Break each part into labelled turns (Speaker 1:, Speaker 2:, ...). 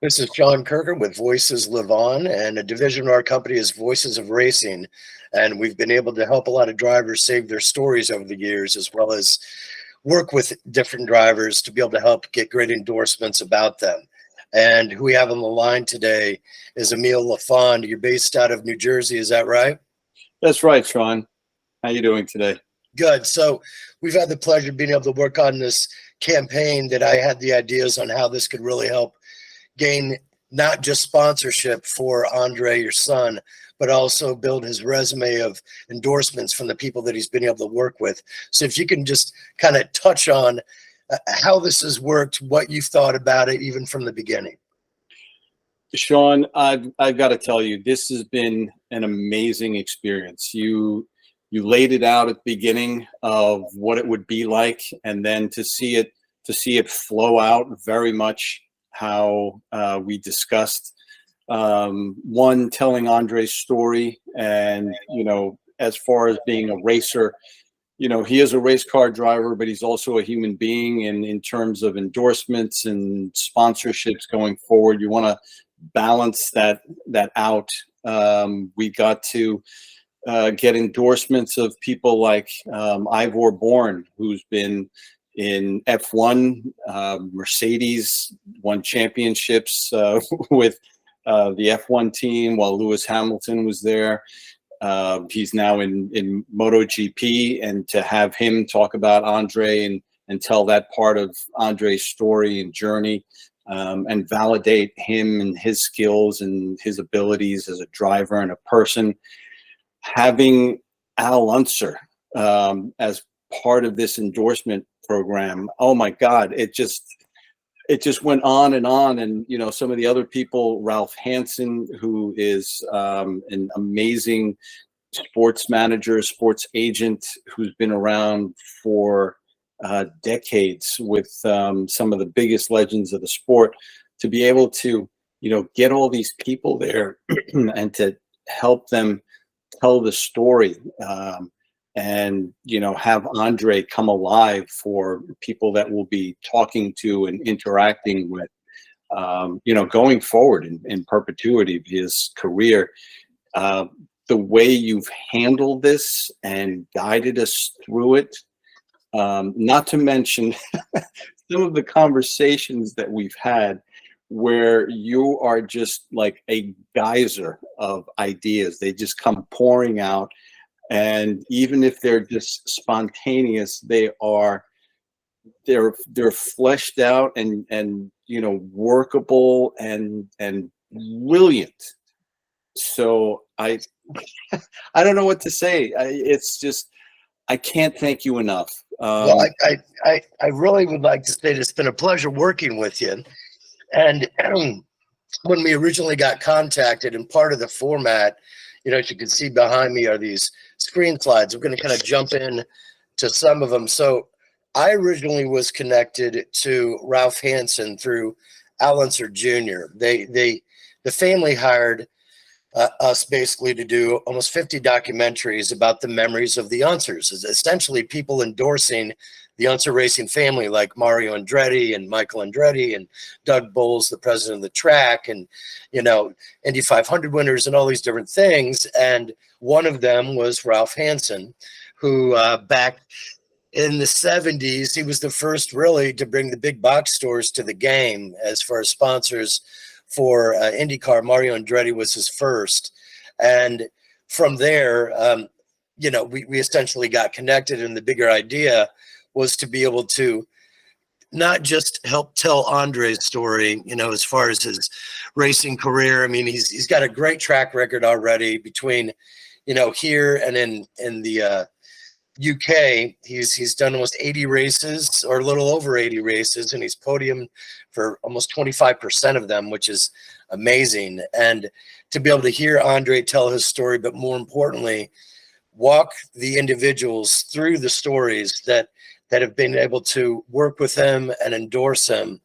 Speaker 1: This is Sean Kirker with Voices Live On, and a division of our company is Voices of Racing. And we've been able to help a lot of drivers save their stories over the years, as well as work with different drivers to be able to help get great endorsements about them. And who we have on the line today is Emil LaFond. You're based out of New Jersey, is that right?
Speaker 2: That's right, Sean. How you doing today?
Speaker 1: Good. So we've had the pleasure of being able to work on this campaign that I had the ideas on how this could really help gain not just sponsorship for Andre, your son, but also build his resume of endorsements from the people that he's been able to work with. So if you can just kind of touch on how this has worked, what you've thought about it, even from the beginning.
Speaker 2: Sean, I've got to tell you, this has been an amazing experience. You laid it out at the beginning of what it would be like, and then to see it flow out very much how we discussed. One, telling Andre's story, and as far as being a racer, he is a race car driver, but he's also a human being. And in terms of endorsements and sponsorships going forward, you want to balance that out. We got to get endorsements of people like Ivor Bourne, who's been in F1, Mercedes, won championships with the F1 team while Lewis Hamilton was there. He's now in MotoGP, and to have him talk about Andre and tell that part of Andre's story and journey, and validate him and his skills and his abilities as a driver and a person. Having Al Unser as part of this endorsement program, oh my God, it just went on. And some of the other people, Ralph Hansen, who is an amazing sports manager, sports agent, who's been around for decades with some of the biggest legends of the sport, to be able to get all these people there and to help them tell the story, and have Andre come alive for people that will be talking to and interacting with, going forward in perpetuity of his career. The way you've handled this and guided us through it, not to mention some of the conversations that we've had, where you are just like a geyser of ideas. They just come pouring out. And even if they're just spontaneous, they're fleshed out and workable and brilliant. So I don't know what to say. It's just, I can't thank you enough.
Speaker 1: Well, I really would like to say it's been a pleasure working with you. And when we originally got contacted, and part of the format, as you can see behind me are these screen slides. We're going to kind of jump in to some of them. So I originally was connected to Ralph Hansen through Al Unser Jr. The family hired us basically to do almost 50 documentaries about the memories of the Unsers. It's essentially people endorsing the Unser Racing family, like Mario Andretti and Michael Andretti and Doug Bowles, the president of the track, and Indy 500 winners and all these different things. And one of them was Ralph Hansen, who back in the 70s, he was the first really to bring the big box stores to the game as far as sponsors for IndyCar. Mario Andretti was his first. And from there, we essentially got connected, and the bigger idea was to be able to not just help tell Andre's story, as far as his racing career. I mean, he's got a great track record already between, here and in the UK. He's done almost 80 races, or a little over 80 races, and he's podiumed for almost 25% of them, which is amazing. And to be able to hear Andre tell his story, but more importantly, walk the individuals through the stories that have been able to work with him and endorse him.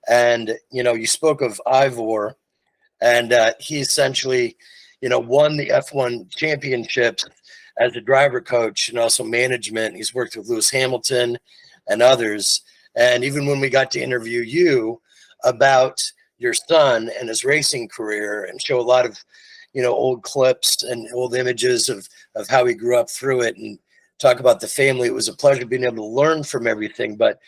Speaker 1: And, you spoke of Ivor, and he essentially, won the F1 championships as a driver coach and also management. He's worked with Lewis Hamilton and others. And even when we got to interview you about, your son and his racing career and show a lot of, old clips and old images of how he grew up through it and talk about the family. It was a pleasure being able to learn from everything. But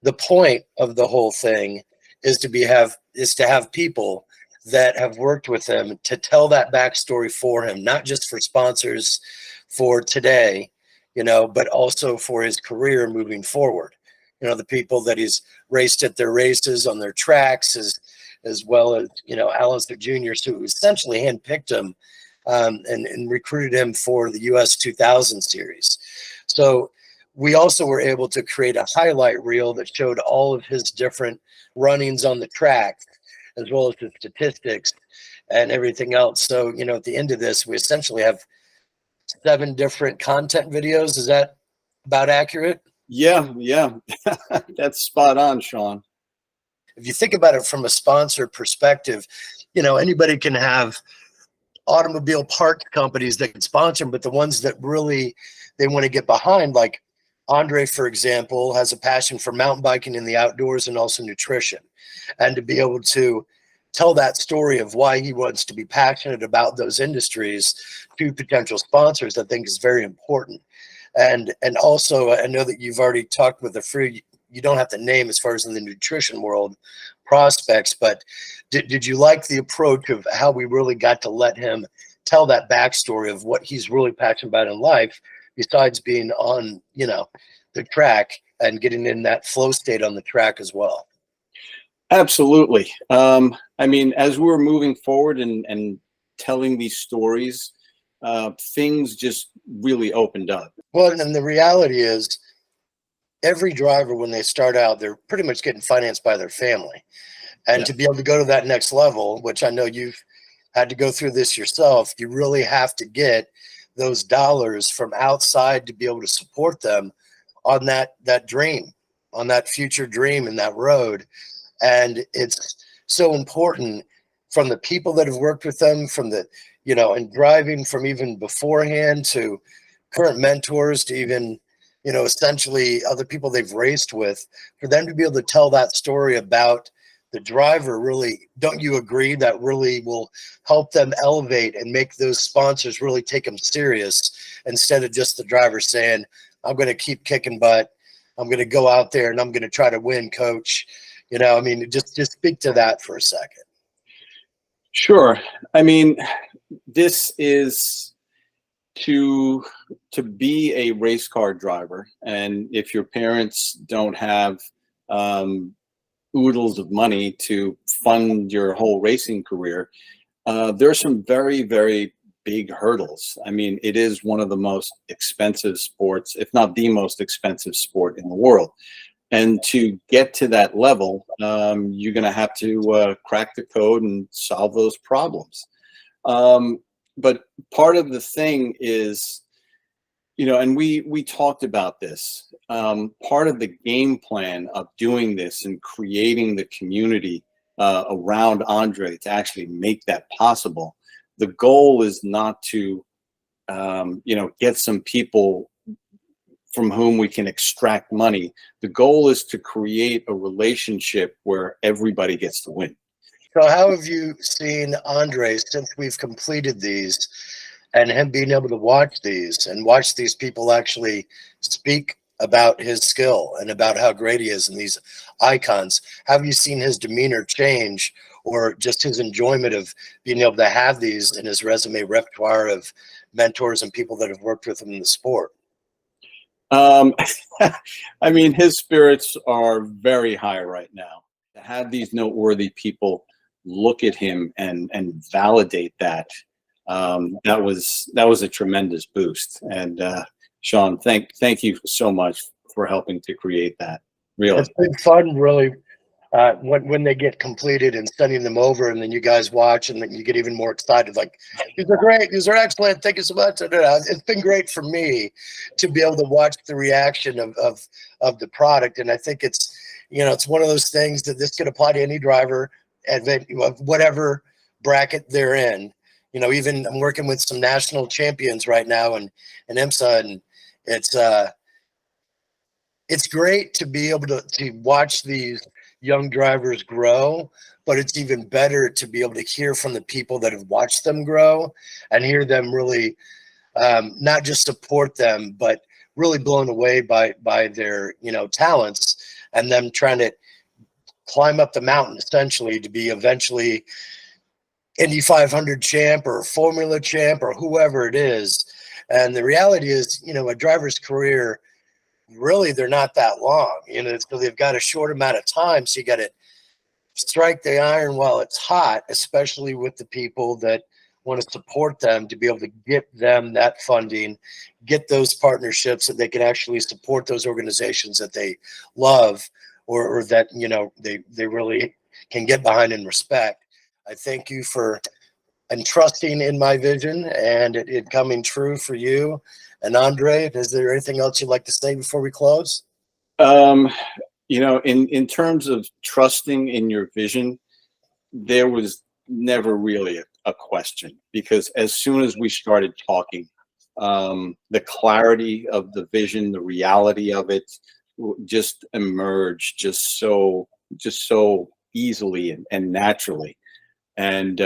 Speaker 1: the point of the whole thing is to have people that have worked with him to tell that backstory for him, not just for sponsors for today, but also for his career moving forward. The people that he's raced at their races on their tracks, as well as, Alistair Jr., who essentially handpicked him and recruited him for the US 2000 series. So we also were able to create a highlight reel that showed all of his different runnings on the track, as well as the statistics and everything else. So, at the end of this, we essentially have 7 different content videos. Is that about accurate?
Speaker 2: Yeah, that's spot on, Sean.
Speaker 1: If you think about it from a sponsor perspective, anybody can have automobile parts companies that can sponsor them, but the ones that really they want to get behind, like Andre, for example, has a passion for mountain biking in the outdoors and also nutrition. And to be able to tell that story of why he wants to be passionate about those industries to potential sponsors, I think is very important. And also, I know that you've already talked with a few, you don't have to name as far as in the nutrition world prospects, but did you like the approach of how we really got to let him tell that backstory of what he's really passionate about in life, besides being on, the track and getting in that flow state on the track as well?
Speaker 2: Absolutely. I mean, as we were moving forward and telling these stories, things just really opened up.
Speaker 1: Well, and the reality is every driver, when they start out, they're pretty much getting financed by their family. And
Speaker 2: Yeah.
Speaker 1: to be able to go to that next level, which I know you've had to go through this yourself, you really have to get those dollars from outside to be able to support them on that dream, on that future dream and that road. And it's so important from the people that have worked with them, from the, and driving from even beforehand to current mentors to even, essentially other people they've raced with, for them to be able to tell that story about the driver. Really, don't you agree that really will help them elevate and make those sponsors really take them serious, instead of just the driver saying, I'm going to keep kicking butt, I'm going to go out there and I'm going to try to win, coach. I mean, just speak to that for a second.
Speaker 2: Sure. I mean, this is to be a race car driver, and if your parents don't have oodles of money to fund your whole racing career, there's some very, very big hurdles. I mean, it is one of the most expensive sports, if not the most expensive sport in the world. And to get to that level, you're going to have to crack the code and solve those problems. But part of the thing is, and we talked about this. Part of the game plan of doing this and creating the community around Andre to actually make that possible. The goal is not to, get some people from whom we can extract money. The goal is to create a relationship where everybody gets to win.
Speaker 1: So how have you seen Andre since we've completed these, and him being able to watch these people actually speak about his skill and about how great he is in these icons? Have you seen his demeanor change, or just his enjoyment of being able to have these in his resume repertoire of mentors and people that have worked with him in the sport?
Speaker 2: I mean, his spirits are very high right now. To have these noteworthy people look at him and validate that, that was a tremendous boost. And Sean, thank you so much for helping to create that. Really,
Speaker 1: it's been fun, really. When they get completed and sending them over, and then you guys watch, and then you get even more excited. Like, these are great, these are excellent. Thank you so much. It's been great for me to be able to watch the reaction of the product, and I think it's it's one of those things that this could apply to any driver at whatever bracket they're in. Even I'm working with some national champions right now in IMSA, and it's great to be able to watch these young drivers grow, but it's even better to be able to hear from the people that have watched them grow and hear them really not just support them, but really blown away by their, you know, talents, and them trying to climb up the mountain essentially to be eventually Indy 500 champ or Formula champ or whoever it is. And the reality is, you know, a driver's career, really, they're not that long. You know, so they've got a short amount of time. So you got to strike the iron while it's hot, especially with the people that want to support them, to be able to get them that funding, get those partnerships that they can actually support those organizations that they love, or that, you know, they really can get behind and respect. I thank you for entrusting in my vision and it coming true for you. And Andre, is there anything else you'd like to say before we close?
Speaker 2: Um, you know, in terms of trusting in your vision, there was never really a question, because as soon as we started talking, the clarity of the vision, the reality of it just emerged just so easily and naturally. And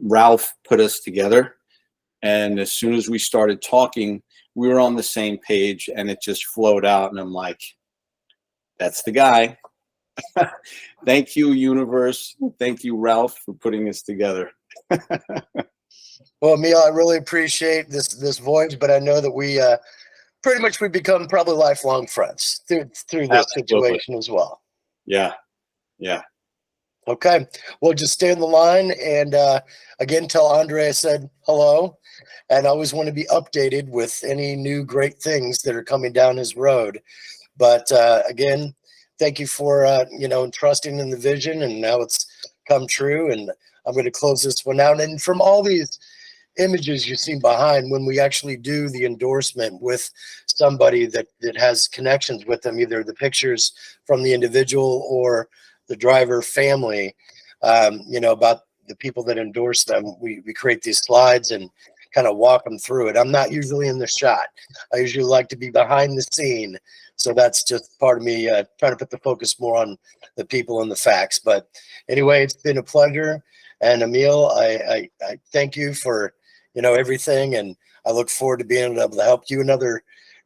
Speaker 2: Ralph put us together, and as soon as we started talking, we were on the same page, and it just flowed out. And I'm like, that's the guy. Thank you, universe. Thank you, Ralph, for putting us together.
Speaker 1: Well, Emil, I really appreciate this voyage, but I know that we pretty much we become probably lifelong friends through this
Speaker 2: Absolutely.
Speaker 1: situation as well.
Speaker 2: Yeah. Yeah.
Speaker 1: Okay. Well, just stay on the line, and again, tell Andre I said hello, and I always want to be updated with any new great things that are coming down his road. But again, thank you for you know, trusting in the vision, and now it's come true. And I'm going to close this one out. And from all these images you've seen behind, when we actually do the endorsement with somebody that has connections with them, either the pictures from the individual or the driver family, you know, about the people that endorse them, we create these slides and kind of walk them through it. I'm not usually in the shot. I usually like to be behind the scene. So that's just part of me trying to put the focus more on the people and the facts. But anyway, it's been a pleasure. And Emil, I thank you for, you know, everything. And I look forward to being able to help you and other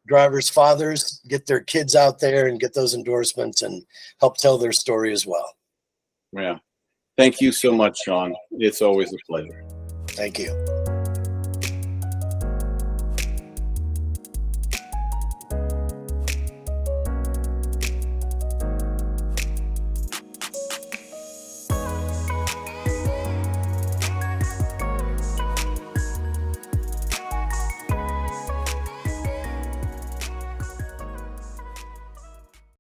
Speaker 1: drivers' fathers get their kids out there and get those endorsements and help tell their story as well.
Speaker 2: Yeah. Thank you so much, Sean. It's always a pleasure.
Speaker 1: Thank you.